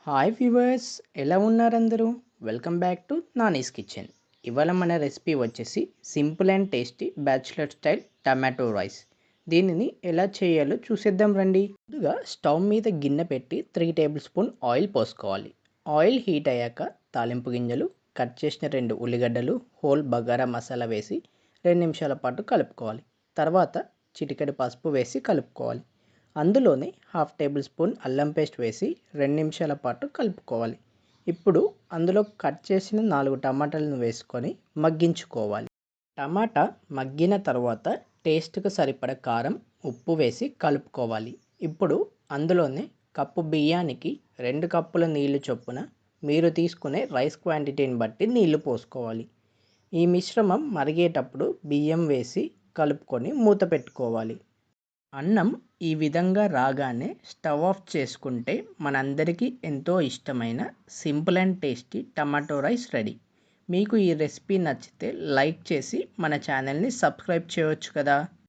Hi viewers, ఎలా ఉన్నారందరూ? Welcome back to Nani's kitchen. ఇవాళ మన రెసిపీ వచ్చేసి simple and tasty bachelor style tomato rice. దీనిని ఎలా చేయాలో చూసేద్దాం రండి. ముందుగా స్టవ్ మీద గిన్నె పెట్టి 3 టేబుల్ స్పూన్ ఆయిల్ పోసుకోవాలి. ఆయిల్ హీట్ అయ్యాక తాలింపు గింజలు, కట్ చేసిన 2 ఉల్లిగడ్డలు, హోల్ బగారా మసాలా వేసి 2 నిమిషాల పాటు కలుపుకోవాలి. తర్వాత చిటికెడు పసుపు వేసి కలుపుకోవాలి. అందులోనే హాఫ్ టేబుల్ స్పూన్ అల్లం పేస్ట్ వేసి 2 నిమిషాల పాటు కలుపుకోవాలి. ఇప్పుడు అందులో కట్ చేసిన 4 టమాటాలను వేసుకొని మగ్గించుకోవాలి. టమాటా మగ్గిన తర్వాత టేస్ట్కి సరిపడ కారం, ఉప్పు వేసి కలుపుకోవాలి. ఇప్పుడు అందులోనే కప్పు బియ్యానికి 2 కప్పుల నీళ్లు చొప్పున మీరు తీసుకునే రైస్ క్వాంటిటీని బట్టి నీళ్లు పోసుకోవాలి. ఈ మిశ్రమం మరిగేటప్పుడు బియ్యం వేసి కలుపుకొని మూత పెట్టుకోవాలి. అన్నం ఈ విధంగా రాగానే స్టవ్ ఆఫ్ చేసుకుంటే మనందరికీ ఎంతో ఇష్టమైన simple and tasty tomato rice ready. మీకు ఈ రెసిపీ నచ్చితే లైక్ చేసి మన ఛానల్ని సబ్స్క్రైబ్ చేయవచ్చు కదా.